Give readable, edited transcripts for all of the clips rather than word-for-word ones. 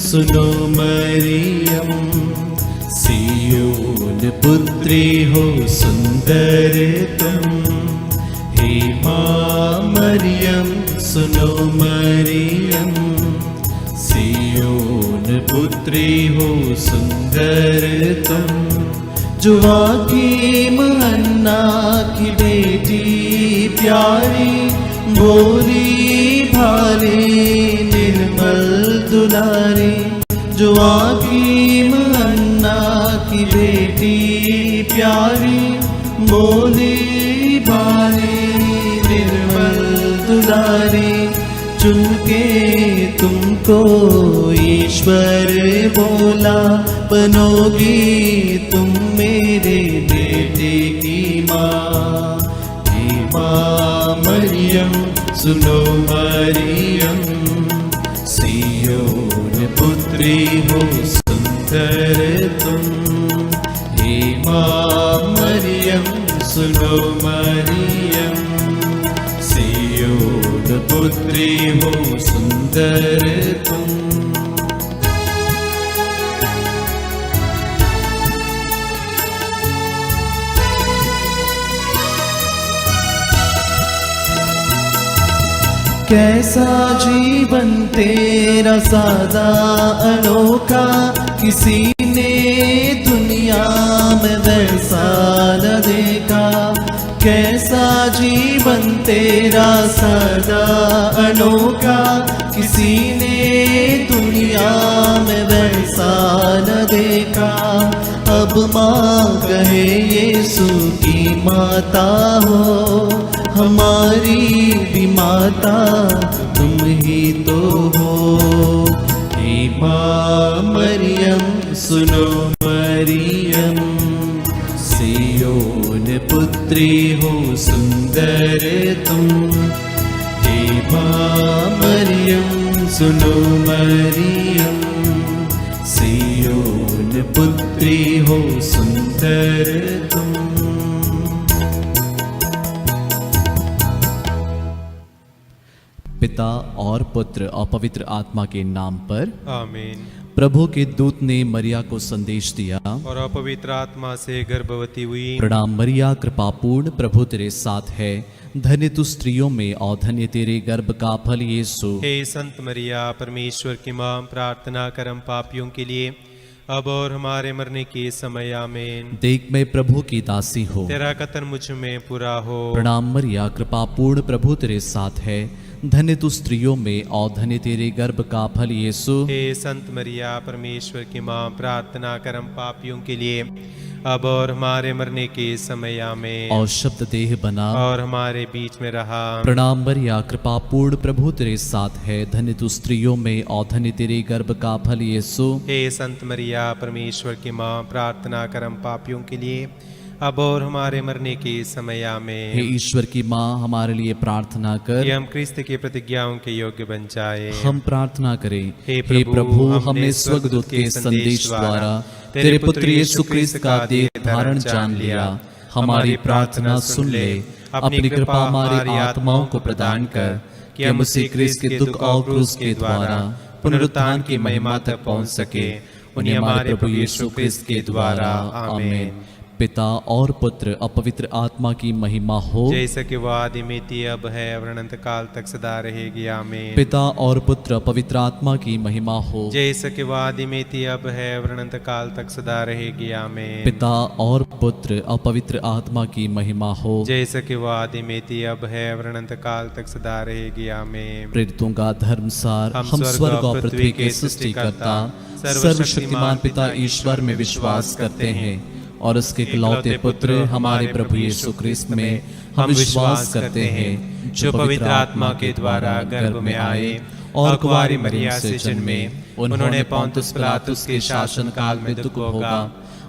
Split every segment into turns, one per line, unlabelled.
सुनो मरियम, सियोन पुत्री हो सुंदर तुम। हे माँ मरियम सुनो मरियम, सियोन पुत्री हो सुंदर तुम। जोआकीम हन्ना की बेटी प्यारी, भोली भाली निर्मल दुलारी। जोआकीम हन्ना की बेटी प्यारी, भोली भाली निर्मल दुलारी। चुन के तुमको ईश्वर बोला, बनोगी तुम मेरे बेटे की माँ। हे माँ मरियम सुनो मरियम, सियोन पुत्री हो सुंदर तुम। हे माँ मरियम सुनो मरियम, सियोन पुत्री हो सुंदर तुम। कैसा जीवन तेरा सादा अनोखा, किसी ने दुनिया में वैसा न देखा। कैसा जीवन तेरा सादा अनोखा, किसी ने दुनिया में वैसा न देखा। अब माँ कहे यीशु की माता हो, हमारी भी माता तुम ही तो हो। हे माँ मरियम सुनो मरियम, सियोन पुत्री हो सुंदर तुम। हे माँ मरियम सुनो मरियम, सियोन पुत्री हो सुंदर तुम।
पिता और पुत्र और पवित्र आत्मा के नाम पर
आमीन।
प्रभु के दूत ने मरिया को संदेश दिया,
और अपवित्र आत्मा से गर्भवती हुई।
प्रणाम मरिया, कृपापूर्ण प्रभु तेरे साथ है। धन्य तू स्त्रियों में और धन्य तेरे गर्भ का फल यीशु।
हे संत मरिया, परमेश्वर की माँ, प्रार्थना करम पापियों के लिए, अब और हमारे मरने के समय। आमीन।
देख मैं प्रभु की दासी हो,
तेरा कथन मुझ में पूरा हो।
प्रणाम मरिया, कृपापूर्ण प्रभु तेरे साथ है। धन्य तू स्त्रियों में और धन्य तेरे गर्भ का फल यीशु।
हे संत मरिया, परमेश्वर की माँ, प्रार्थना करम पापियों के लिए, अब और हमारे मरने के समय। आमीन।
और शब्द देह बना
और हमारे बीच में रहा।
प्रणाम मरिया, कृपापूर्ण प्रभु तेरे साथ है। धन्य तू स्त्रियों में और धन्य तेरे गर्भ का फल यीशु।
हे संत मरिया, परमेश्वर की माँ, प्रार्थना करम पापियों के लिए, अब और हमारे मरने के समय। आमीन।
हे ईश्वर की माँ, हमारे लिए प्रार्थना कर,
कि हम क्रिस्त की प्रतिज्ञाओं के योग्य बन जाए।
हम प्रार्थना करें।
हे
हे प्रभु, हमने स्वर्गदूत के संदेश द्वारा तेरे पुत्र यीशु क्रिस्त का देह धारण जान लिया। हमारी प्रार्थना सुन ले, अपनी कृपा हमारी आत्माओं को प्रदान कर, कि हम उसी क्रिस्त के दुख और क्रूस के द्वारा पुनरुत्थान की महिमा तक पहुंच सके। उन्हें हमारे प्रभु यीशु क्रिस्त के द्वारा आमीन। पिता और पुत्र और पवित्र आत्मा की महिमा हो,
जैसे कि वह आदि में थी, अब है, और अनंत काल तक सदा रहेगी। आमीन।
पिता और पुत्र और पवित्र आत्मा की महिमा हो,
जैसे कि वह आदि में थी, अब है, और अनंत काल तक सदा रहेगी। आमीन।
पिता और पुत्र और पवित्र आत्मा की महिमा हो,
जैसे कि वह आदि में थी, अब है, और अनंत काल तक सदा रहेगी। आमीन।
प्रेरितों का धर्मसार, हम स्वर्ग और पृथ्वी के सृष्टिकर्ता सर्वशक्तिमान पिता ईश्वर में विश्वास करते हैं, और उसके इकलौते पुत्र हमारे प्रभु यीशु क्रिस्त में हम विश्वास करते हैं, जो पवित्र आत्मा के द्वारा गर्भ में आए और कुंवारी मरिया से जन्मे। उन्होंने पोंतुस पिलातुस के शासन काल में दुख भोगा,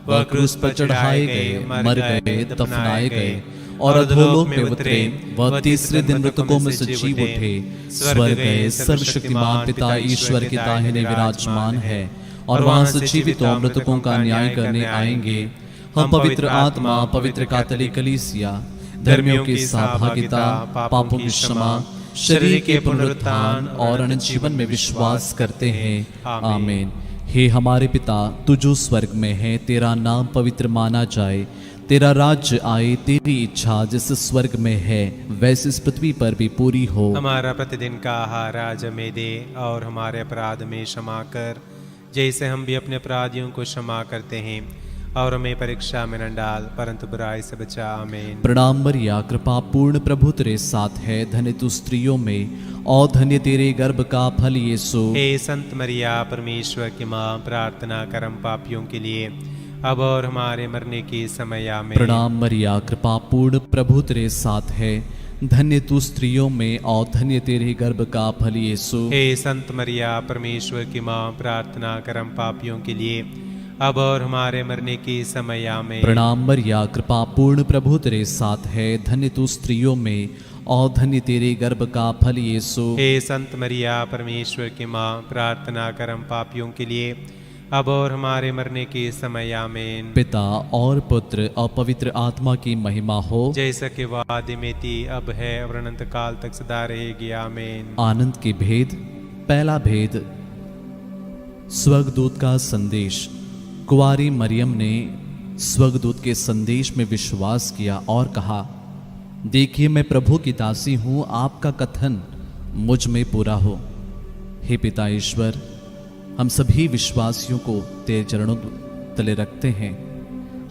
वह क्रूस पर चढ़ाए गए, मर गए, दफनाए गए और अधोलोक में उतरे। वह तीसरे दिन मृतकों में से जी उठे, स्वर्ग गए, सर्वशक्तिमान पिता ईश्वर के दाहिने विराजमान है, और वहां से जीवित और मृतकों का न्याय करने आएंगे। हम पवित्र आत्मा, पवित्र कैथोलिक कलीसिया, धर्मियों की सहभागिता, पापों की क्षमा, शरीर के पुनरुत्थान और अनंत जीवन में विश्वास करते हैं। आमीन। हे हमारे पिता, तू जो स्वर्ग में है, तेरा नाम पवित्र माना जाए, तेरा राज्य आए, तेरी इच्छा जैसे स्वर्ग में है वैसे इस पृथ्वी पर भी पूरी हो।
हमारा प्रतिदिन का आहार आज हमें दे, और हमारे अपराध में क्षमा कर जैसे हम भी अपने अपराधियों को क्षमा करते हैं, और हमें परीक्षा में न डाल परंतु बुराई से बचा। आमीन।
प्रणाम मरिया, कृपा पूर्ण प्रभु तेरे साथ है, धन्य तू स्त्रियों में और धन्य तेरे गर्भ का फल यीशु।
हे संत मरिया, परमेश्वर की माँ, प्रार्थना कर हम पापियों के लिए अब और हमारे मरने के समय। आमीन।
प्रणाम मरिया, कृपा पूर्ण प्रभु तेरे साथ है, धन्य तू स्त्रियों में और धन्य तेरे गर्भ का फल यीशु।
हे संत मरिया, परमेश्वर की माँ, प्रार्थना कर हम पापियों के लिए अब और हमारे मरने के समय। आमीन।
प्रणाम मरिया, कृपा पूर्ण प्रभु तेरे साथ है, धन्य तू स्त्रियों में और धन्य तेरे गर्भ का फल यीशु।
हे संत मरिया, परमेश्वर की माँ, प्रार्थना कर हम पापियों के लिए अब और हमारे मरने के समय। आमीन।
पिता और पुत्र और पवित्र आत्मा की महिमा हो,
जैसा कि वादे में थी, अब है और अनंत काल तक सदा रहेगी। आमीन।
आनंद के भेद। पहला भेद, स्वर्गदूत का संदेश। कुंवारी मरियम ने स्वर्गदूत के संदेश में विश्वास किया और कहा, देखिए मैं प्रभु की दासी हूं, आपका कथन मुझ में पूरा हो। हे पिता ईश्वर, हम सभी विश्वासियों को तेरे चरणों तले रखते हैं।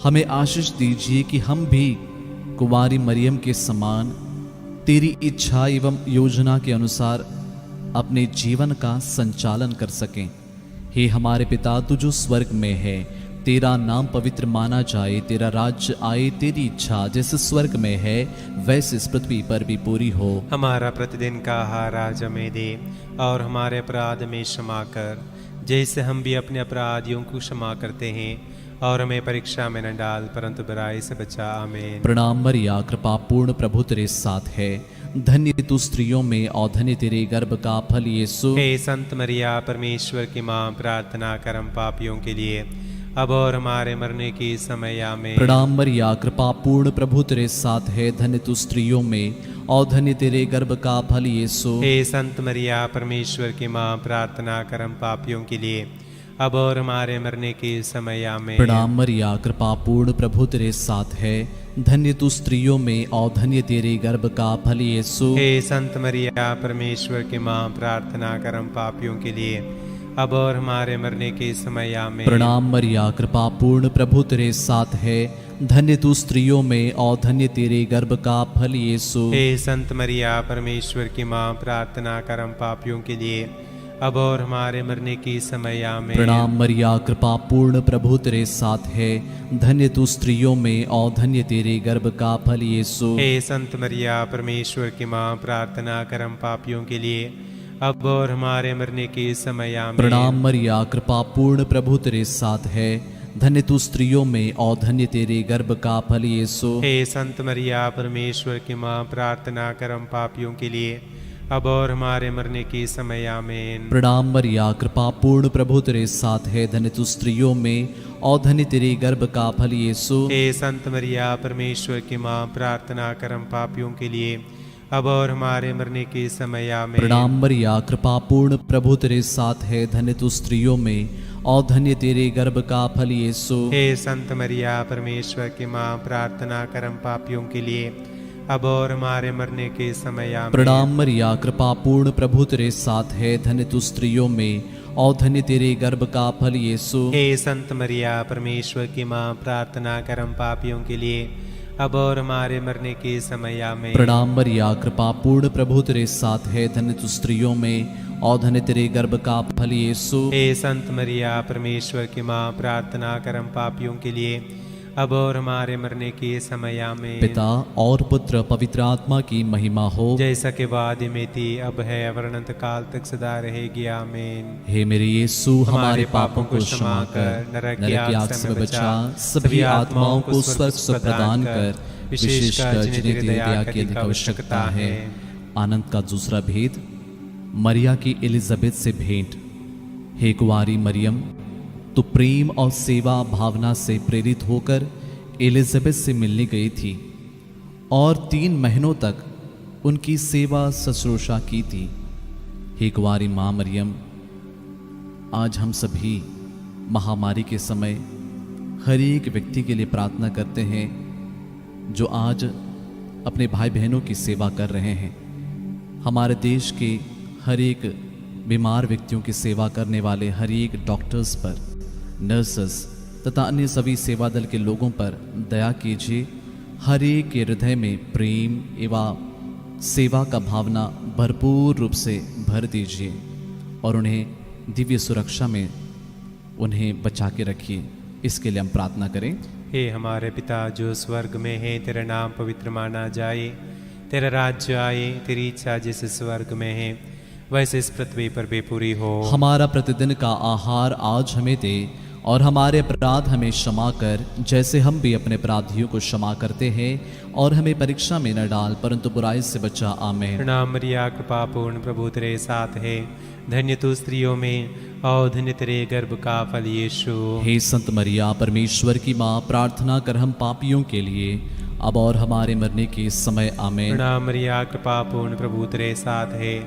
हमें आशीष दीजिए कि हम भी कुंवारी मरियम के समान तेरी इच्छा एवं योजना के अनुसार अपने जीवन का संचालन कर सकें। हे हमारे पिता, तू जो स्वर्ग में है, तेरा नाम पवित्र माना जाए, तेरा राज्य आए, तेरी इच्छा जैसे स्वर्ग में है वैसे इस पृथ्वी पर भी पूरी हो।
हमारा प्रतिदिन का आहार आज हमें दे, और हमारे अपराध में क्षमा कर जैसे हम भी अपने अपराधियों को क्षमा करते हैं, और हमें परीक्षा में न डाल परंतु बुराई से बचा। आमीन।
प्रणाम मरिया, कृपा पूर्ण प्रभु तेरे साथ है, धन्य तू स्त्रियों में और धन्य तेरे गर्भ का फल यीशु।
हे संत मरिया, परमेश्वर की माँ, प्रार्थना कर हम पापियों के लिए अब और हमारे मरने के समय। आमीन।
प्रणाम मरिया, कृपा पूर्ण प्रभु तेरे साथ है, धन्य तू स्त्रियों में और धन्य तेरे गर्भ का फल यीशु।
हे संत मरिया, परमेश्वर की माँ, प्रार्थना कर हम पापियों के लिए अब और हमारे मरने के समय। आमीन।
प्रणाम मरिया, कृपा पूर्ण प्रभु तेरे साथ है, धन्य तू स्त्रियों में और धन्य तेरे गर्भ का फल यीशु।
हे संत मरिया, परमेश्वर की माँ, प्रार्थना कर हम पापियों के लिए अब और हमारे मरने के समय। आमीन।
प्रणाम मरिया, कृपा पूर्ण प्रभु तेरे साथ है, धन्य तू स्त्रियों में और धन्य तेरे गर्भ का फल यीशु।
हे संत मरिया, परमेश्वर की माँ, प्रार्थना कर हम पापियों के लिए अब और हमारे मरने के समय। आमीन।
प्रणाम मरिया, कृपा पूर्ण प्रभु तेरे साथ है, धन्य तू स्त्रियों में और धन्य तेरे गर्भ का फल यीशु।
हे संत मरिया, परमेश्वर की माँ, प्रार्थना कर हम पापियों के लिए अब और हमारे मरने के समय। आमीन।
प्रणाम मरिया, कृपा पूर्ण प्रभु तेरे साथ है, धन्य तू स्त्रियों में और धन्य तेरे गर्भ का फल यीशु।
हे संत मरिया, परमेश्वर की माँ, प्रार्थना कर हम पापियों के लिए अब और हमारे मरने के समय। आमीन।
प्रणाम मरिया, कृपा पूर्ण प्रभु तेरे साथ है, धन्य तू स्त्रियों में और धन्य तेरे गर्भ का फल यीशु।
हे संत मरिया, परमेश्वर की माँ, प्रार्थना कर हम पापियों के लिए अब और हमारे मरने के समय। आमीन।
प्रणाम मरिया, कृपा पूर्ण प्रभु तेरे साथ है, धन्य तू स्त्रियों में और धन्य तेरे गर्भ का फल यीशु।
हे संत मरिया, परमेश्वर की माँ, प्रार्थना कर हम पापियों के लिए अब और हमारे मरने के समय। आमीन।
प्रणाम मरिया, कृपा पूर्ण प्रभु तेरे साथ है, धन्य तू स्त्रियों में और धन्य तेरे गर्भ का फल यीशु।
हे संत मरिया, परमेश्वर की माँ, प्रार्थना कर हम पापियों के लिए अब और हमारे मरने के समय। आमीन।
प्रणाम मरिया, कृपा पूर्ण प्रभु तेरे साथ है, धन्य तू स्त्रियों में और धन्य तेरे गर्भ का फल यीशु।
हे संत मरिया, परमेश्वर की माँ, प्रार्थना कर हम पापियों के लिए अब और हमारे मरने के समय। आमीन।
पिता और पुत्र पवित्र आत्मा की महिमा हो,
जैसा कि वादे में थी, अब है और अनंत काल तक सदा रहेगी। आमीन।
हे मेरे यीशु, हमारे पापों को क्षमा कर, नरक की आग से बचा, सभी आत्माओं को स्वर्ग सुख प्रदान कर, विशेषकर जिन्हें तेरी दया की अधिक आवश्यकता है। आनंद का दूसरा भेद, मरिया की एलिजाबेथ से भेंट। हे कुंवारी मरियम, तो प्रेम और सेवा भावना से प्रेरित होकर एलिजाबेथ से मिलने गई थी और 3 महीनों तक उनकी सेवा शुश्रूषा की थी। हे कुंवारी माँ मरियम, आज हम सभी महामारी के समय हर एक व्यक्ति के लिए प्रार्थना करते हैं जो आज अपने भाई बहनों की सेवा कर रहे हैं। हमारे देश के हर एक बीमार व्यक्तियों की सेवा करने वाले हर एक डॉक्टर्स पर, नर्सेस तथा अन्य सभी सेवा दल के लोगों पर दया कीजिए। हर एक के हृदय में प्रेम एवं सेवा का भावना भरपूर रूप से भर दीजिए और उन्हें दिव्य सुरक्षा में उन्हें बचा के रखिए। इसके लिए हम प्रार्थना करें।
हे हमारे पिता जो स्वर्ग में है, तेरा नाम पवित्र माना जाए, तेरा राज्य आए, तेरी इच्छा जैसे स्वर्ग में है वैसे इस पृथ्वी पर भी पूरी हो।
हमारा प्रतिदिन का आहार आज हमें दे और हमारे अपराध हमें क्षमा कर जैसे हम भी अपने अपराधियों को क्षमा करते हैं, और हमें परीक्षा में न डाल परंतु बुराई से बचा। आमीन।
प्रणाम मरिया, कृपा पूर्ण, प्रभु तेरे साथ है, धन्य तू स्त्रियों में और धन्य तेरे गर्भ का फल यीशु।
हे संत मरिया, परमेश्वर की माँ, प्रार्थना कर हम पापियों के लिए अब और हमारे मरने के समय। आमीन।
प्रणाम मरिया, कृपा पूर्ण, प्रभु तेरे साथ है,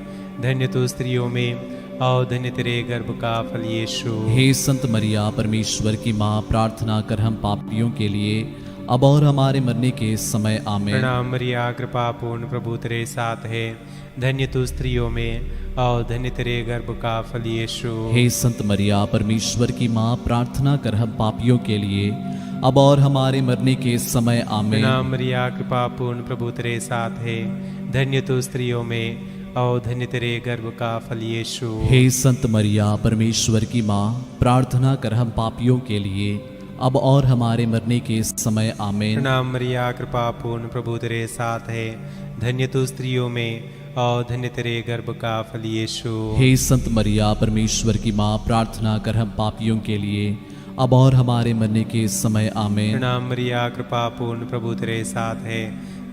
धन्य तू स्त्रियों में और धन्य तेरे गर्भ का फल यीशु।
हे संत मरिया, परमेश्वर की माँ, प्रार्थना कर हम पापियों के लिए अब और हमारे मरने के समय। आमीन।
प्रणाम मरिया, कृपा पूर्ण, प्रभु तेरे साथ है, धन्य तू स्त्रियों में और धन्य तेरे गर्भ का फल यीशु।
हे संत मरिया, परमेश्वर की माँ, प्रार्थना कर हम पापियों के लिए अब और हमारे मरने के समय। आमीन।
प्रणाम मरिया, कृपा पूर्ण, प्रभु तेरे साथ है, धन्य तू स्त्रियों में और धन्य तेरे गर्भ का फल यीशु।
हे संत मरिया, परमेश्वर की माँ, प्रार्थना कर हम पापियों के लिए अब और हमारे मरने के समय। आमीन।
प्रणाम मरिया, कृपा पूर्ण, प्रभु तेरे साथ है, धन्य तू स्त्रियों में और धन्य तेरे गर्भ का फल यीशु।
हे संत मरिया, परमेश्वर की माँ, प्रार्थना कर हम पापियों के लिए अब और हमारे मरने के समय। आमीन।
प्रणाम मरिया, कृपा पूर्ण, प्रभु तेरे साथ है,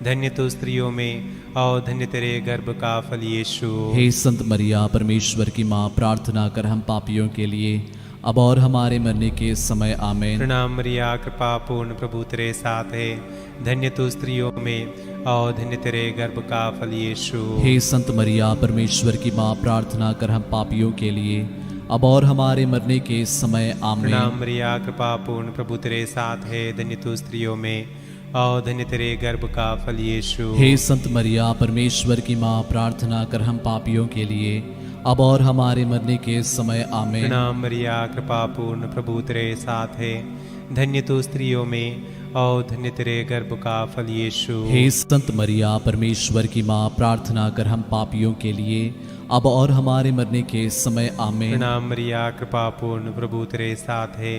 धन्य तू स्त्रियों में और धन्य तेरे गर्भ का फल यीशु।
हे संत मरिया, परमेश्वर की माँ, प्रार्थना कर हम पापियों के लिए अब और हमारे मरने के समय। आमीन।
प्रणाम मरिया, कृपा पूर्ण, प्रभु तेरे साथ है, धन्य तू स्त्रियों में और धन्य तेरे गर्भ का फल यीशु।
हे संत मरिया, परमेश्वर की माँ, प्रार्थना कर हम पापियों के लिए अब और हमारे मरने के समय। आमीन।
प्रणाम मरिया, कृपा पूर्ण, प्रभु तेरे साथ है, धन्य तू स्त्रियों में और धन्य तेरे गर्भ का फल यीशु।
हे संत मरिया, परमेश्वर की माँ, प्रार्थना कर हम पापियों के लिए अब और हमारे मरने के समय। आमीन।
प्रणाम मरिया, कृपा पूर्ण, प्रभु तेरे साथ है, धन्य तू स्त्रियों में और धन्य तेरे गर्भ का फल यीशु।
हे संत मरिया, परमेश्वर की माँ, प्रार्थना कर हम पापियों के लिए अब और हमारे मरने के समय। आमीन।
प्रणाम मरिया, कृपा पूर्ण, प्रभु तेरे साथ है,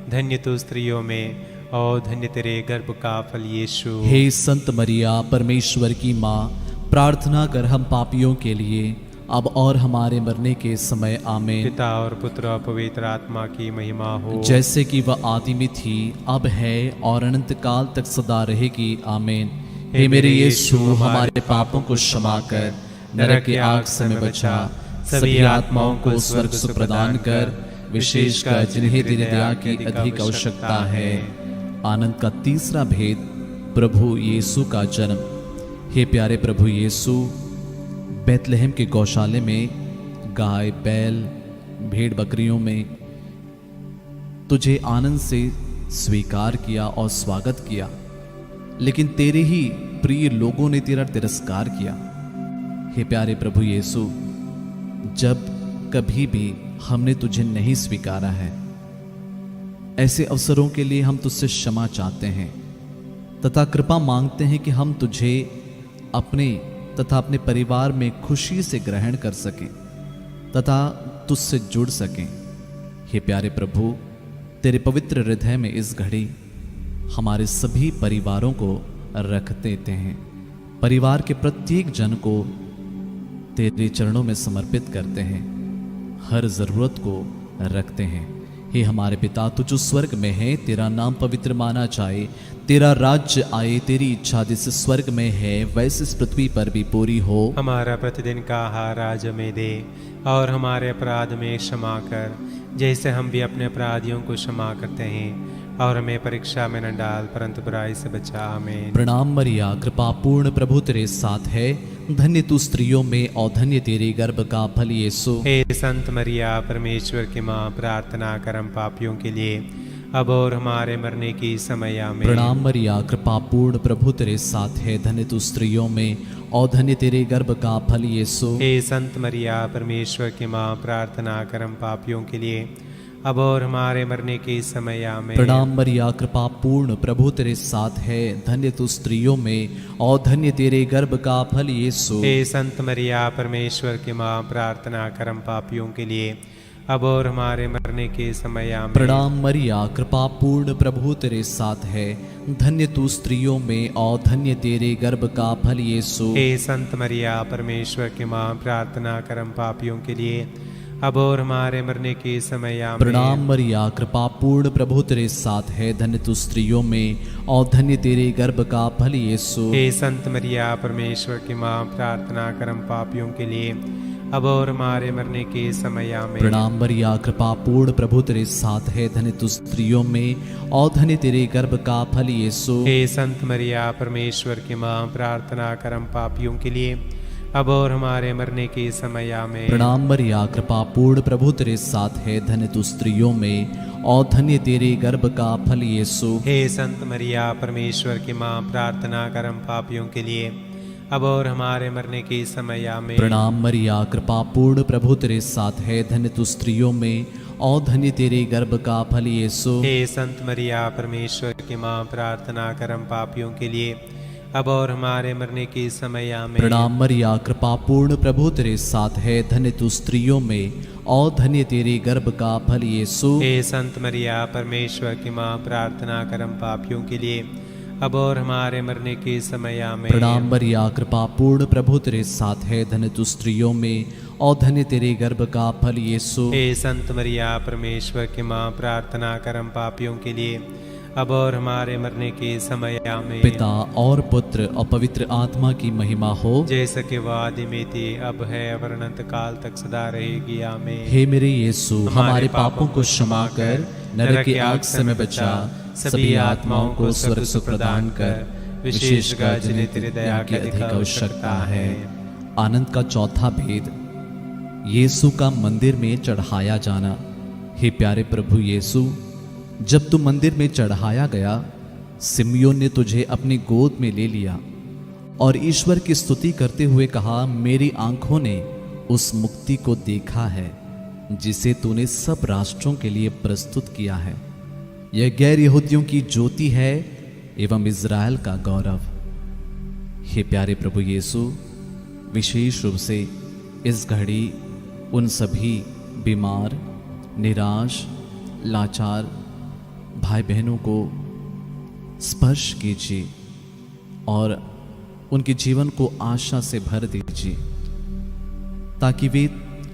धन्य तू स्त्रियों में और धन्य तेरे गर्भ का फल यीशु।
हे संत मरिया, परमेश्वर की माँ, प्रार्थना कर हम पापियों के लिए अब और हमारे मरने के समय। आमीन।
पिता और पुत्र और पवित्र आत्मा की महिमा हो,
जैसे कि वह आदि में थी, अब है और अनंत काल तक सदा रहेगी। आमीन। हे मेरे यीशु, हमारे पापों को क्षमा कर, नरक की आग से हमें बचा, सभी आत्माओं को स्वर्ग सुख प्रदान कर, विशेषकर जिन्हें तेरी दया की अधिक आवश्यकता है। आनंद का तीसरा भेद, प्रभु यीशु का जन्म। हे प्यारे प्रभु यीशु, बैतलहम के गौशाले में गाय, बैल, भेड़ बकरियों में तुझे आनंद से स्वीकार किया और स्वागत किया, लेकिन तेरे ही प्रिय लोगों ने तेरा तिरस्कार किया। हे प्यारे प्रभु यीशु, जब कभी भी हमने तुझे नहीं स्वीकारा है, ऐसे अवसरों के लिए हम तुझसे क्षमा चाहते हैं तथा कृपा मांगते हैं कि हम तुझे अपने तथा अपने परिवार में खुशी से ग्रहण कर सकें तथा तुझसे जुड़ सकें। हे प्यारे प्रभु, तेरे पवित्र हृदय में इस घड़ी हमारे सभी परिवारों को रख देते हैं। परिवार के प्रत्येक जन को तेरे चरणों में समर्पित करते हैं, हर जरूरत को रखते हैं। हे हमारे पिता, तू जो स्वर्ग में है, तेरा नाम पवित्र माना जाए, तेरा राज्य आए, तेरी इच्छा जैसे स्वर्ग में है वैसे इस पृथ्वी पर भी पूरी हो।
हमारा प्रतिदिन का आहार आज हमें दे और हमारे अपराध में क्षमा कर, जैसे हम भी अपने अपराधियों को क्षमा करते हैं, और हमें परीक्षा में न डाल परंतु बुराई से बचा। आमीन।
प्रणाम मरिया, कृपा पूर्ण, प्रभु तेरे साथ है। धन्य तू स्त्रियों में और धन्य तेरे गर्भ का फल यीशु।
हे संत मरिया, परमेश्वर की माँ, प्रार्थना कर हम पापियों के लिए अब और हमारे मरने की समय। आमीन।
प्रणाम मरिया, कृपा पूर्ण, प्रभु तेरे साथ है। धन्य तू स्त्रियों में और धन्य तेरे गर्भ का फल यीशु।
हे संत मरिया, परमेश्वर की माँ, प्रार्थना कर हम पापियों के लिए अब और हमारे मरने के समय। आमीन।
प्रणाम मरिया, कृपा पूर्ण, प्रभु तेरे साथ है। धन्य तू स्त्रियों में और धन्य तेरे गर्भ का फल यीशु।
हे संत मरिया, परमेश्वर की माँ, प्रार्थना कर हम पापियों के लिए अब और हमारे मरने के समय। आमीन।
प्रणाम मरिया, कृपा पूर्ण, प्रभु तेरे साथ है। धन्य तू स्त्रियों में और धन्य तेरे गर्भ का फल यीशु।
हे संत मरिया, परमेश्वर की माँ, प्रार्थना कर हम पापियों के लिए अब और हमारे मरने के समय। आमीन।
प्रणाम मरिया, कृपा पूर्ण, प्रभु तेरे साथ है। धन्य तू स्त्रियों में और धन्य तेरे गर्भ का फल यीशु।
हे संत मरिया, परमेश्वर की माँ, प्रार्थना कर हम पापियों के लिए अब और हमारे मरने के समय। आमीन।
प्रणाम मरिया, कृपा पूर्ण, प्रभु तेरे साथ है। धन्य तू स्त्रियों में और धन्य तेरे गर्भ का फल यीशु।
हे संत मरिया, परमेश्वर की माँ, प्रार्थना कर हम पापियों के लिए अब और हमारे मरने के समय। आमीन।
प्रणाम मरिया, कृपा पूर्ण, प्रभु तेरे साथ है। धन्य तू स्त्रियों में और धन्य तेरे गर्भ का फल यीशु।
हे संत मरिया, परमेश्वर की माँ, प्रार्थना कर हम पापियों के लिए अब और हमारे मरने के समय। आमीन।
प्रणाम मरिया, कृपा पूर्ण, प्रभु तेरे साथ है। धन्य तू स्त्रियों में और धन्य तेरे गर्भ का फल यीशु।
हे संत मरिया, परमेश्वर की माँ, प्रार्थना कर हम पापियों के लिए अब और हमारे मरने के समय। आमीन।
प्रणाम मरिया, कृपा पूर्ण, प्रभु तेरे साथ है। धन्य तू स्त्रियों में और धन्य तेरे गर्भ का फल यीशु।
हे संत मरिया, परमेश्वर की माँ, प्रार्थना कर हम पापियों के लिए अब और हमारे मरने के समय। आमीन।
प्रणाम मरिया, कृपा पूर्ण, प्रभु तेरे साथ है। धन्य तू स्त्रियों में और धन्य तेरे गर्भ का फल यीशु।
हे संत मरिया, परमेश्वर की माँ, प्रार्थना कर हम पापियों के लिए अब और हमारे मरने के समय। आमीन।
पिता और पुत्र और पवित्र आत्मा की महिमा हो,
जैसे कि वो आदि में थी, अब है, और अनंत काल तक सदा रहेगी। आमीन।
हे मेरे यीशु, हमारे पापों को क्षमा कर, नरक की आग से हमें बचा, सभी आत्माओं को स्वर्ग सुख प्रदान कर, विशेषकर जिन्हें तेरी दया की अधिक आवश्यकता है। आनंद का चौथा भेद, यीशु का मंदिर में चढ़ाया जाना। हे प्यारे प्रभु यीशु, जब तू मंदिर में चढ़ाया गया, सिमियोन ने तुझे अपनी गोद में ले लिया और ईश्वर की स्तुति करते हुए कहा, मेरी आंखों ने उस मुक्ति को देखा है जिसे तूने सब राष्ट्रों के लिए प्रस्तुत किया है। यह गैर यहूदियों की ज्योति है एवं इज़राइल का गौरव। हे प्यारे प्रभु यीशु, विशेष रूप से इस घड़ी उन सभी बीमार, निराश, लाचार भाई बहनों को स्पर्श कीजिए और उनके जीवन को आशा से भर दीजिए, ताकि वे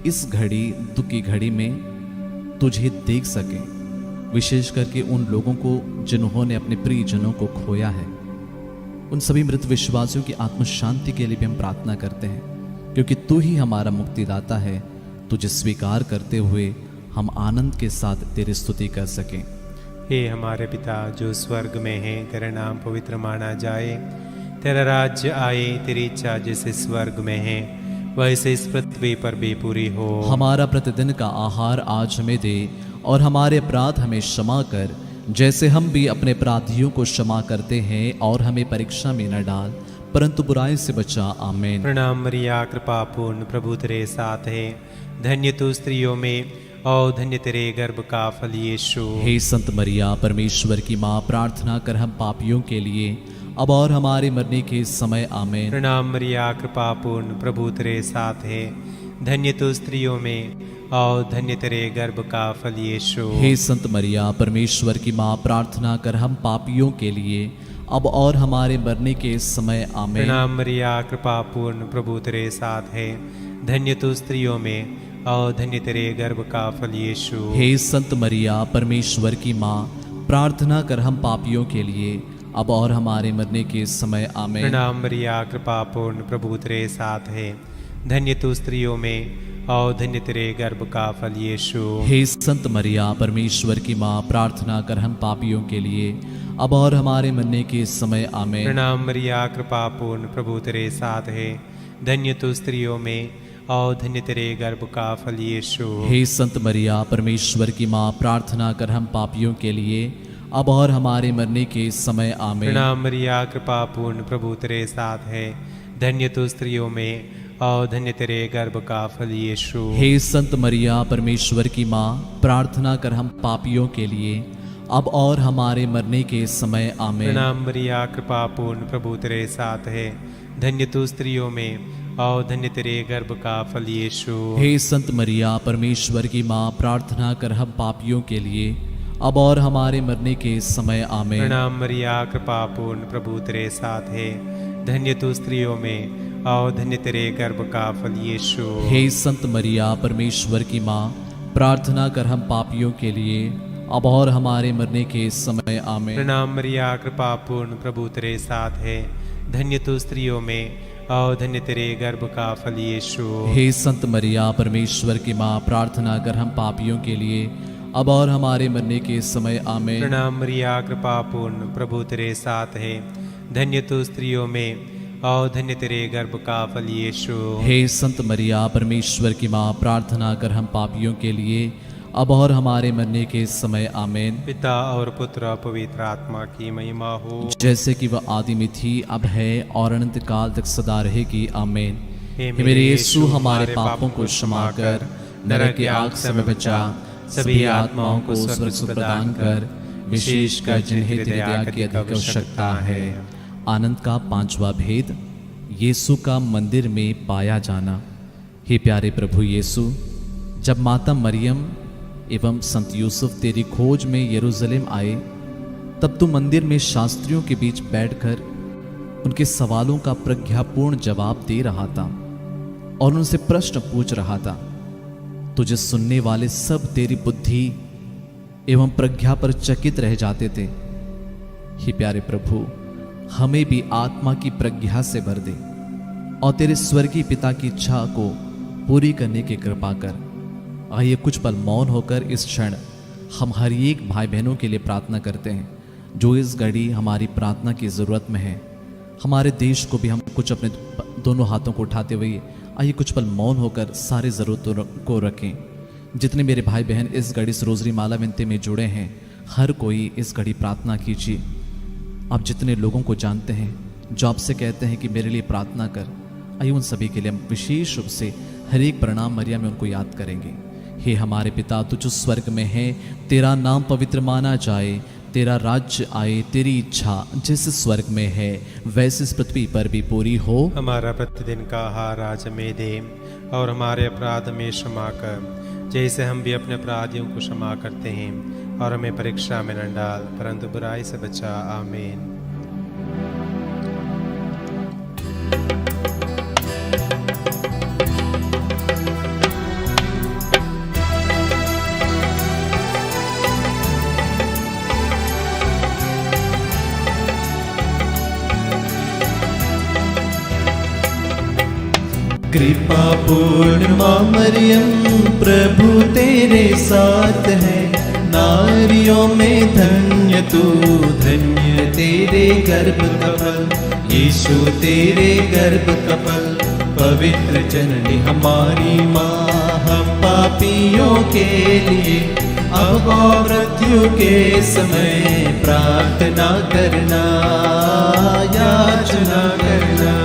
इस घड़ी, दुख की घड़ी में तुझे देख सकें। विशेष करके उन लोगों को जिन्होंने अपने प्रियजनों को खोया है, उन सभी मृत विश्वासियों की आत्म शांति के लिए भी हम प्रार्थना करते हैं, क्योंकि तू ही हमारा मुक्तिदाता है। तुझे स्वीकार करते हुए हम आनंद के साथ तेरी स्तुति कर सकें।
हे हमारे पिता जो स्वर्ग में है, तेरा नाम पवित्र माना जाए, तेरा राज्य आए, तेरी इच्छा जैसे स्वर्ग में है वैसे इस पृथ्वी पर भी पूरी हो।
हमारा प्रतिदिन का आहार आज हमें दे और हमारे अपराध हमें क्षमा कर, जैसे हम भी अपने अपराधियों को क्षमा करते हैं, और हमें परीक्षा में न डाल परंतु बुराई से बचा। आमीन।
प्रणाम मरिया, कृपा पूर्ण, प्रभु तेरे साथ है। धन्य तू स्त्रियों में और धन्य तेरे गर्भ का फल यीशु।
हे संत मरिया, परमेश्वर की माँ, प्रार्थना कर हम पापियों के लिए अब और हमारे मरने के समय। आमीन।
प्रणाम मरिया, कृपा पूर्ण, प्रभु तेरे साथ है। धन्य तू स्त्रियों में और धन्य तेरे गर्भ का फल यीशु।
हे संत मरिया, परमेश्वर की माँ, प्रार्थना कर हम पापियों के लिए अब और हमारे मरने के समय। आमीन।
प्रणाम मरिया, कृपा पूर्ण, प्रभु तेरे साथ है। धन्य तू स्त्रियों में और धन्य तेरे गर्भ का फल यीशु।
हे संत मरिया, परमेश्वर की माँ, प्रार्थना कर हम पापियों के लिए अब और हमारे मरने के समय। आमीन।
प्रणाम मरिया, कृपा पूर्ण, प्रभु तेरे साथ है। धन्य तू स्त्रियों में और धन्य तेरे गर्भ का फल यीशु।
हे संत मरिया परमेश्वर की माँ, प्रार्थना कर हम पापियों के लिए अब और हमारे मरने के समय आमेन।
प्रणाम मरिया, कृपा पूर्ण, प्रभु तेरे साथ है, धन्य तू स्त्रियों में और धन्य तेरे गर्भ का फल यीशु।
हे संत मरिया परमेश्वर की माँ, प्रार्थना कर हम पापियों के लिए अब और हमारे मरने के समय आमेन।
प्रणाम मरिया, कृपा पूर्ण, प्रभु तेरे साथ है, धन्य तू स्त्रियों में और धन्य तेरे गर्भ का फल यीशु।
हे संत मरिया परमेश्वर की माँ, प्रार्थना कर हम पापियों के लिए अब और हमारे मरने के समय आमेन।
प्रणाम मरिया, कृपा पूर्ण, प्रभु तेरे साथ है, धन्य तू स्त्रियों में और धन्य तेरे गर्भ का फल यीशु।
हे संत मरिया परमेश्वर की माँ, प्रार्थना कर हम पापियों के लिए अब और हमारे मरने के समय आमेन।
प्रणाम मरिया, कृपा पूर्ण, प्रभु तेरे साथ है, धन्य तू स्त्रियों में और धन्य तेरे गर्भ का फल यीशु।
हे संत मरिया परमेश्वर की माँ, प्रार्थना कर हम पापियों के लिए अब और हमारे मरने के समय आमेन।
प्रणाम मरिया, कृपा पूर्ण, प्रभु तेरे साथ है, धन्य तू स्त्रियों में और धन्य तेरे गर्भ का फल यीशु।
हे संत मरिया परमेश्वर की माँ, प्रार्थना कर हम पापियों के लिए अब और हमारे मरने के समय आमेन।
प्रणाम मरिया, कृपा पूर्ण, प्रभु तेरे साथ है, धन्य तू स्त्रियों में और धन्य तेरे गर्भ का फल यीशु।
हे संत मरिया परमेश्वर की माँ, प्रार्थना कर हम पापियों के लिए अब और हमारे मरने के समय आमेन।
पिता और पुत्र और पवित्र आत्मा की महिमा हो,
जैसे कि वह आदि में थी, अब है और अनंत काल तक सदा रहेगी आमेन।
हे
हे मेरे यीशु, हमारे पापों को क्षमा कर नरक की आग से हमें बचा, सभी आत्माओं को स्वर्ग सुख प्रदान कर, विशेषकर जिन्हें तेरी दया की अधिक आवश्यकता है। आनंद का पांचवा भेद, यीशु का मंदिर में पाया जाना। हे प्यारे प्रभु यीशु, जब माता मरियम एवं संत यूसुफ तेरी खोज में यरूशलेम आए, तब तू मंदिर में शास्त्रियों के बीच बैठकर उनके सवालों का प्रज्ञापूर्ण जवाब दे रहा था और उनसे प्रश्न पूछ रहा था। तुझे सुनने वाले सब तेरी बुद्धि एवं प्रज्ञा पर चकित रह जाते थे। हे प्यारे प्रभु, हमें भी आत्मा की प्रज्ञा से भर दे और तेरे स्वर्गीय पिता की इच्छा को पूरी करने की कृपा कर। आइए कुछ पल मौन होकर इस क्षण हम हर एक भाई बहनों के लिए प्रार्थना करते हैं जो इस घड़ी हमारी प्रार्थना की ज़रूरत में है। हमारे देश को भी हम कुछ अपने दोनों हाथों को उठाते हुए आइए कुछ पल मौन होकर सारे ज़रूरतों को रखें। जितने मेरे भाई बहन इस घड़ी से रोज़री माला विनती में जुड़े हैं, हर कोई इस घड़ी प्रार्थना कीजिए। आप जितने लोगों को जानते हैं जो आपसे कहते हैं कि मेरे लिए प्रार्थना कर, आइए उन सभी के लिए हम विशेष रूप से हर एक प्रणाम मरिया में उनको याद करेंगे। हे हमारे पिता, तू जो स्वर्ग में है, तेरा नाम पवित्र माना जाए, तेरा राज्य आए, तेरी इच्छा जैसे स्वर्ग में है वैसे इस पृथ्वी पर भी पूरी हो।
हमारा प्रतिदिन का आहार आज हमें दे और हमारे अपराध में क्षमा कर, जैसे हम भी अपने अपराधियों को क्षमा करते हैं, और हमें परीक्षा में न डाल परंतु बुराई से बचा। आमीन।
कृपा पूर्ण माँ मरियम, प्रभु तेरे साथ है, नारियों में धन्य तू, धन्य तेरे गर्भ का फल यीशु, तेरे गर्भ का फल। पवित्र जननी हमारी माँ, हम पापियों के लिए अब और मृत्यु के समय प्रार्थना करना, याचना करना।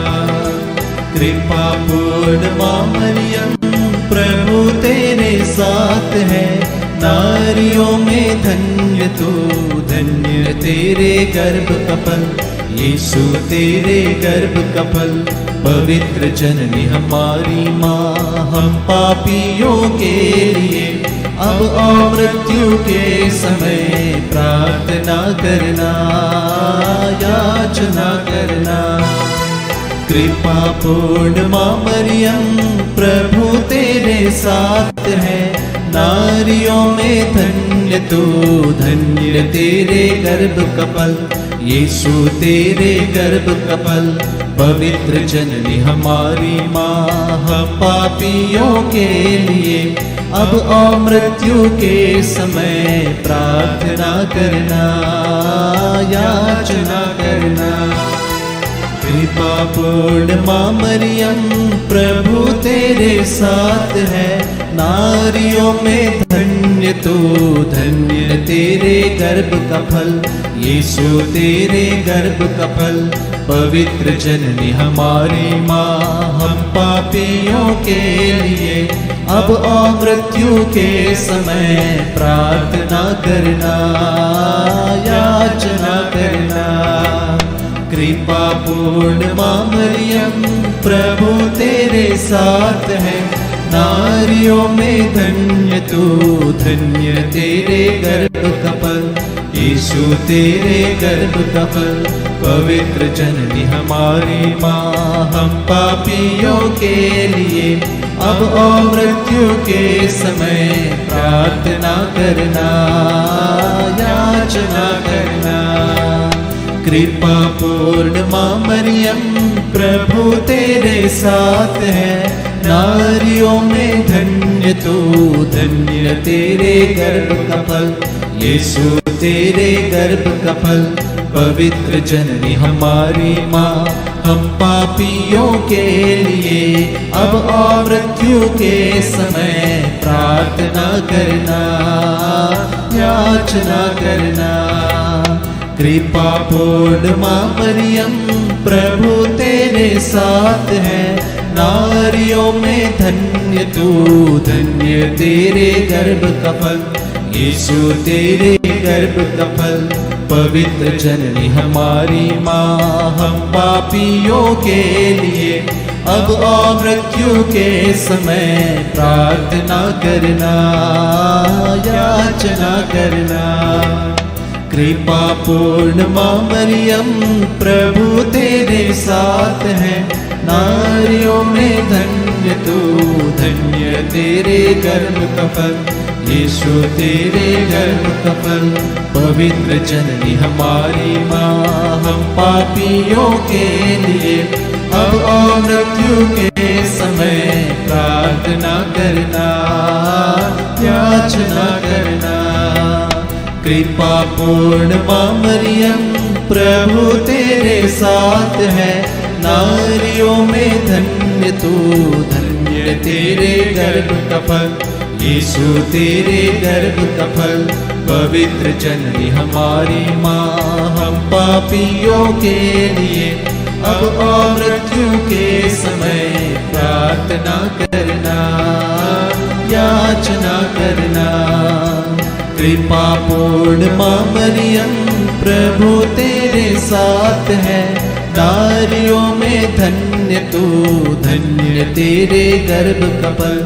कृपा पूर्ण माँ मरियम, प्रभु तेरे साथ है, नारियों में धन्य तू, धन्य तेरे गर्भ का फल यीशु, तेरे गर्भ का फल। पवित्र जननी हमारी माँ, हम पापियों के लिए अब और मृत्यु के समय प्रार्थना करना, याचना करना। कृपा पूर्ण माँ मरियम, प्रभु तेरे साथ है। नारियों में धन्य तू, धन्य तेरे गर्भ का फल, यीशु तेरे गर्भ का फल। पवित्र जननी हमारी माँ, हम पापियों के लिए अब और मृत्यु के समय प्रार्थना करना, याचना करना। कृपा पूर्ण माँ मरियम, प्रभु तेरे साथ है। नारियों में धन्य तू, धन्य तेरे गर्भ का फल, यीशु तेरे गर्भ का फल। पवित्र जननी हमारी माँ, हम पापियों के लिए अब और मृत्यु के समय प्रार्थना करना, याचना करना। कृपा पूर्ण माँ मरियम, प्रभु तेरे साथ है। नारियों में धन्य तू, धन्य तेरे गर्भ का फल, यीशु तेरे गर्भ का फल। पवित्र जननी हमारी माँ, हम पापियों के लिए अब और मृत्यु के समय प्रार्थना करना, याचना करना। कृपा पूर्ण माँ मरियम, प्रभु तेरे साथ है। नारियों में धन्य तू, धन्य तेरे गर्भ का फल, यीशु तेरे गर्भ का फल। पवित्र जननी हमारी माँ, हम पापियों के लिए अब और मृत्यु के समय प्रार्थना करना, याचना करना। कृपा पूर्ण माँ मरियम, प्रभु तेरे साथ है। नारियों में धन्य तू, धन्य तेरे गर्भ का फल, यीशु तेरे गर्भ का फल। पवित्र जननी हमारी माँ, हम पापियों के लिए अब और मृत्यु के समय प्रार्थना करना, याचना करना। कृपा पूर्ण माँ मरियम, प्रभु तेरे साथ है। नारियों में धन्य तू, धन्य तेरे गर्भ का फल, यीशु तेरे गर्भ का फल। पवित्र जननी हमारी माँ, हम पापियों के लिए अब और मृत्यु के समय प्रार्थना करना, याचना करना। कृपा पूर्ण माँ मरियम, प्रभु तेरे साथ है। नारियों में धन्य तू, धन्य तेरे गर्भ का फल, यीशु तेरे गर्भ का फल। पवित्र जननी हमारी माँ, हम पापियों के लिए अब और मृत्यु के समय प्रार्थना करना, याचना करना। कृपा पूर्ण माँ मरियम, प्रभु तेरे साथ है। नारियों में धन्य तू, धन्य तेरे गर्भ का फल,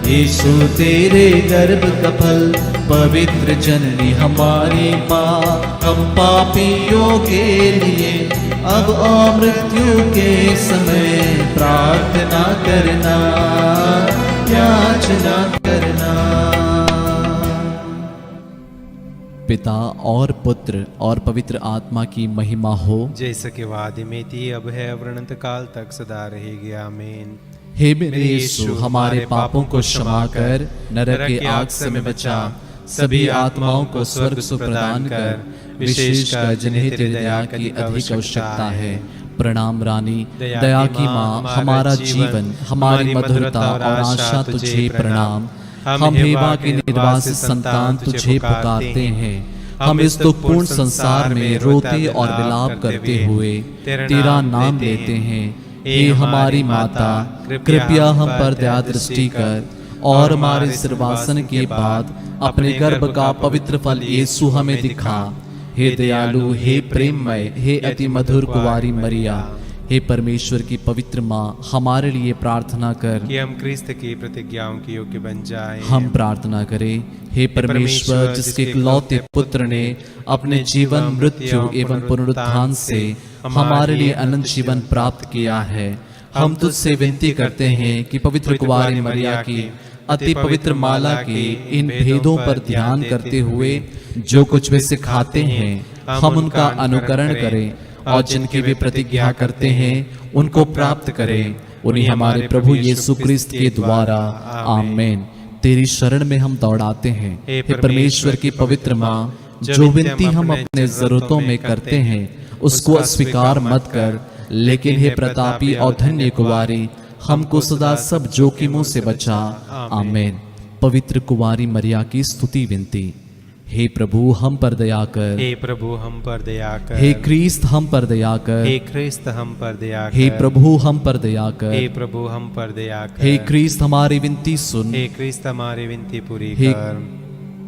यीशु तेरे गर्भ का फल। पवित्र जननी हमारी माँ, हम पापियों के लिए अब और मृत्यु के समय प्रार्थना करना, याचना करना।
पिता और पुत्र और पवित्र आत्मा की महिमा हो,
जैसे कि वादे में थी, अब है, अनंत काल तक सदा रहेगी। आमीन।
हे मेरे यीशु, हमारे पापों को क्षमा कर, नरक की आग से हमें बचा, सभी आत्माओं को स्वर्ग सुख प्रदान कर, विशेषकर जिन्हें तेरी दया की अधिक आवश्यकता है। प्रणाम रानी, दया की माँ, हमारा जीवन, हमारी मधुरता और आशा तुझे प्रणाम। हम हेवा के निर्वासित संतान तुझे पुकारते हैं। हम इस दुखपूर्ण संसार में रोते और विलाप करते हुए तेरा नाम लेते हैं। हे हमारी माता, कृपया हम पर दया दृष्टि कर और हमारे सिरवासन के बाद अपने गर्भ का पवित्र फल यीशु हमें दिखा। हे दयालु, हे प्रेममय, हे अति मधुर कुंवारी मरिया, हे परमेश्वर की पवित्र माँ, हमारे लिए प्रार्थना कर
कि हम क्रिस्त की प्रतिज्ञाओं के योग्य बन जाएं।
हम प्रार्थना करें। हे परमेश्वर, जिसके इकलौते पुत्र ने अपने जीवन, मृत्यु एवं पुनरुत्थान से हमारे लिए अनंत जीवन प्राप्त किया है, हम तुझसे विनती करते हैं कि पवित्र कुंवारी मरिया की अति पवित्र माला के इन भेदों पर ध्यान करते हुए जो कुछ वे सिखाते हैं हम उनका अनुकरण करें, और जिनकी वे प्रतिज्ञा करते हैं उनको प्राप्त करें, उन्हें हमारे प्रभु यीशु क्रिस्त के द्वारा। आमीन। तेरी शरण में हम दौड़ाते हैं, हे परमेश्वर की पवित्र माँ, जो विनती हम अपने जरूरतों में करते हैं उसको अस्वीकार मत कर, लेकिन हे प्रतापी और धन्य कुंवारी, हमको सदा सब जोखिमों से बचा। आमीन। पवित्र कुंवारी मरिया की स्तुति विनती। हे प्रभु हम पर दया कर,
हे प्रभु हम पर दया कर,
हे क्रिस्त हम पर दया कर,
हे क्रिस्त हम पर दया कर,
हे प्रभु हम पर दया कर,
हे प्रभु हम पर दया कर,
हे क्रिस्त हमारी विनती सुन,
हे क्रिस्त हमारी विनती पूरी
हे
कर।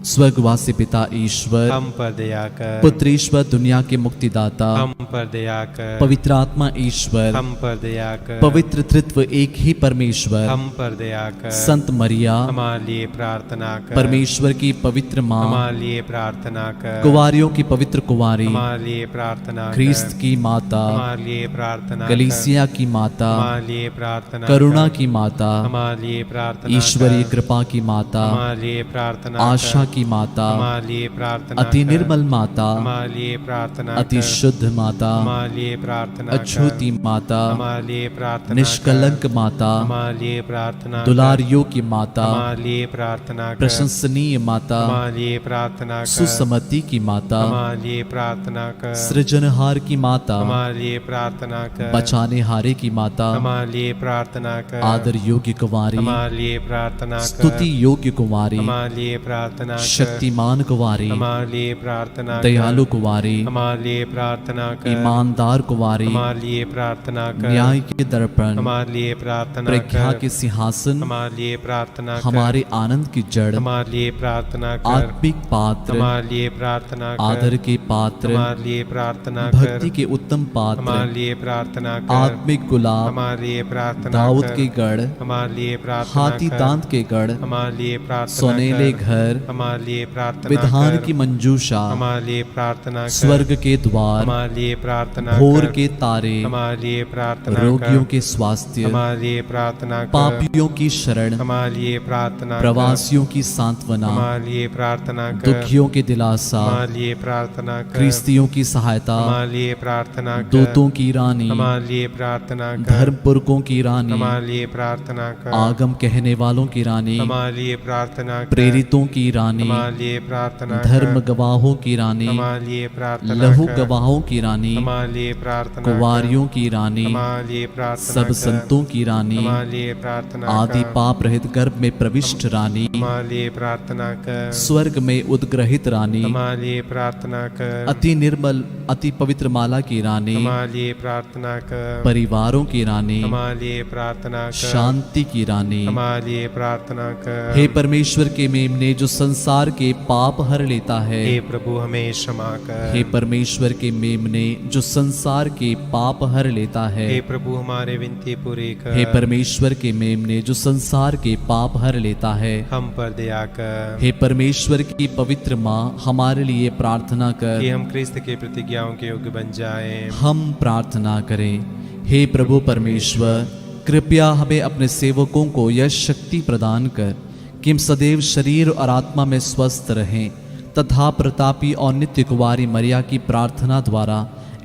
स्वर्गवासी पिता ईश्वर,
हम पर दया कर,
पुत्र ईश्वर दुनिया के मुक्तिदाता,
हम पर दया कर,
पवित्र आत्मा ईश्वर,
हम पर दया कर,
पवित्र तृत्व एक ही परमेश्वर,
हम पर दया कर,
संत मरिया
हमारे लिए प्रार्थना कर,
परमेश्वर की पवित्र माँ,
हमारे लिए प्रार्थना कर,
कुंवारियों की पवित्र कुंवारी,
हमारे लिए प्रार्थना कर,
ख्रिस्त की माता,
हमारे लिए प्रार्थना कर,
कलीसिया की माता,
हमारे लिए प्रार्थना
करुणा
कर,
की माता,
हमारे लिए प्रार्थना
ईश्वरीय
कर,
कृपा की माता,
हमारे लिए प्रार्थना
आशा
कर,
की माता,
हमारे लिए प्रार्थना
अति
कर,
निर्मल माता,
हमारे लिए प्रार्थना
अति
कर,
शुद्ध माता,
हमारे लिए प्रार्थना कर,
अछूती माता,
हमारे लिए प्रार्थना
निष्कलंक
कर,
माता,
हमारे लिए प्रार्थना कर,
दुलारियों की माता,
हमारे लिए प्रार्थना कर,
प्रशंसनीय माता,
हमारे लिए प्रार्थना कर,
सुसमति की माता,
हमारे लिए प्रार्थना कर,
सृजनहार की माता,
हमारे लिए प्रार्थना कर,
बचाने हारे की माता,
हमारे लिए प्रार्थना कर,
आदर योग्य कुंवारी,
हमारे लिए प्रार्थना कर,
स्तुति योग्य कुंवारी,
हमारे लिए प्रार्थना कर,
शक्तिमान कुंवारी,
हमारे लिए प्रार्थना कर,
दयालु कुंवारी,
हमारे लिए प्रार्थना कर,
ईमानदार कुंवारी,
हमारे लिए प्रार्थना कर,
न्याय के दर्पण,
हमारे लिए प्रार्थना
प्रज्ञा
कर,
के सिंहासन,
हमारे लिए प्रार्थना कर,
हमारे आनंद की जड़,
हमारे लिए प्रार्थना कर,
आत्मिक पात्र,
हमारे लिए प्रार्थना कर,
आदर के पात्र,
हमारे लिए प्रार्थना
भक्ति
कर,
के उत्तम पात्र,
हमारे लिए प्रार्थना कर,
आत्मिक गुलाब,
हमारे लिए प्रार्थना
दाऊद
कर,
के गढ़,
हमारे लिए प्रार्थना
हाथी
कर,
दांत के गढ़,
हमारे लिए प्रार्थना
सोनेले
कर,
घर,
हमारे लिए प्रार्थना
विधान
कर,
की मंजूषा,
हमारे लिए प्रार्थना कर,
स्वर्ग के द्वार,
हमारे लिए प्रार्थना
भोर
कर,
के तारे,
हमारे लिए प्रार्थना
रोगियों
कर,
के स्वास्थ्य,
हमारे लिए प्रार्थना कर,
पापियों की शरण,
हमारे लिए प्रार्थना कर,
प्रवासियों की सांत्वना,
हमारे लिए प्रार्थना कर,
दुखियों के दिलासा,
हमारे लिए प्रार्थना कर,
ख्रिस्तियों की सहायता,
हमारे लिए प्रार्थना कर,
दूतों की रानी,
हमारे लिए प्रार्थना कर,
धर्मपुरकों की रानी,
हमारे लिए प्रार्थना कर,
आगम कहने वालों की रानी,
हमारे लिए प्रार्थना कर,
प्रेरितों की रानी,
हमारे लिए प्रार्थना
धर्म
कर,
गवाहों की रानी,
हमारे लिए प्रार्थना
लहू
कर,
गवाहों की रानी,
हमारे लिए प्रार्थना
कुंवारियों की रानी,
कर, हमारे लिए प्रार्थना
सब
कर,
संतों की रानी,
हमारे लिए प्रार्थना
आदि
कर,
पाप रहित गर्भ में प्रविष्ट रानी,
हमारे लिए प्रार्थना कर,
स्वर्ग में उद्ग्रहित रानी,
हमारे लिए प्रार्थना कर,
अति निर्मल अति पवित्र माला की रानी,
हमारे लिए प्रार्थना कर,
परिवारों की रानी,
हमारे लिए प्रार्थना कर,
शांति की रानी,
हमारे लिए प्रार्थना कर,
हे परमेश्वर के मेमने जो संसार के पाप हर लेता है,
हे प्रभु हमें क्षमा कर,
हे परमेश्वर के मेमने जो संसार के पाप हर लेता है,
हे प्रभु हमारे विनती पूरी कर,
हे परमेश्वर के मेमने जो संसार के पाप हर लेता है,
हम पर दया कर,
हे परमेश्वर की पवित्र माँ हमारे लिए प्रार्थना
कि
कर।
हम क्रिस्त के प्रतिज्ञाओं के योग्य बन जाएं।
हम प्रार्थना करें। हे प्रभु परमेश्वर, कृपया हमें अपने सेवकों को यह शक्ति प्रदान कर कि हम सदैव शरीर और आत्मा में स्वस्थ रहें तथा प्रतापी और नित्य कुंवारी मरिया की प्रार्थना द्वारा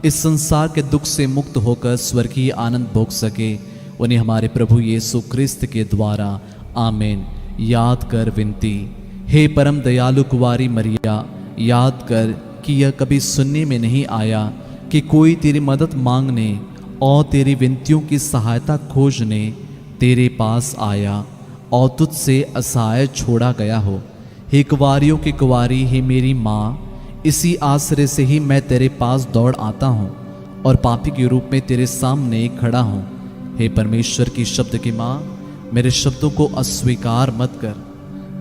इस संसार के दुख से मुक्त होकर स्वर्गीय आनंद भोग सके। उन्हें हमारे प्रभु यीशु क्रिस्त के द्वारा। आमीन। याद कर विनती। हे परम दयालु कुंवारी मरिया, याद कर कि यह कभी सुनने में नहीं आया कि कोई तेरी मदद मांगने और तेरी विनतियों की सहायता खोजने तेरे पास आया और तुझसे असहाय छोड़ा गया हो। हे कुंवारियों की कुंवारी, हे मेरी माँ, इसी आश्रय से ही मैं तेरे पास दौड़ आता हूँ और पापी के रूप में तेरे सामने खड़ा हूँ। हे परमेश्वर की शब्द की माँ, मेरे शब्दों को अस्वीकार मत कर,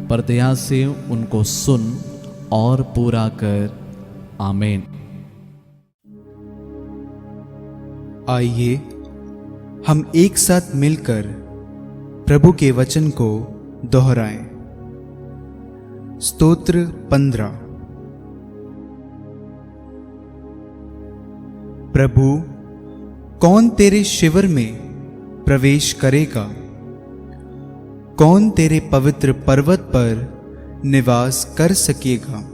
पर दया से उनको सुन और पूरा कर। आमीन।
आइए हम एक साथ मिलकर प्रभु के वचन को दोहराएं। स्तोत्र 15। प्रभु, कौन तेरे शिविर में प्रवेश करेगा। कौन तेरे पवित्र पर्वत पर निवास कर सकेगा?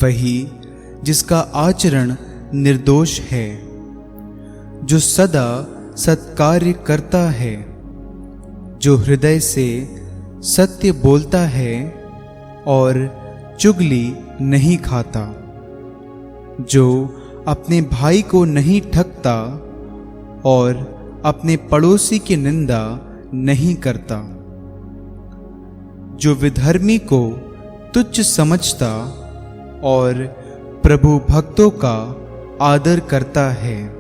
वही जिसका आचरण निर्दोष है, जो सदा सत्कार्य करता है, जो हृदय से सत्य बोलता है और चुगली नहीं खाता, जो अपने भाई को नहीं ठगता और अपने पड़ोसी की निंदा नहीं करता, जो विधर्मी को तुच्छ समझता और प्रभु भक्तों का आदर करता है,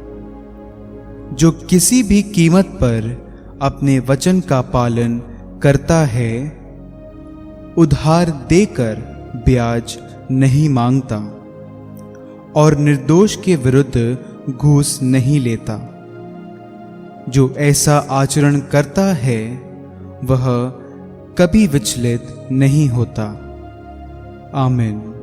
जो किसी भी कीमत पर अपने वचन का पालन करता है, उधार देकर ब्याज नहीं मांगता और निर्दोष के विरुद्ध घूस नहीं लेता। जो ऐसा आचरण करता है वह कभी विचलित नहीं होता। आमीन।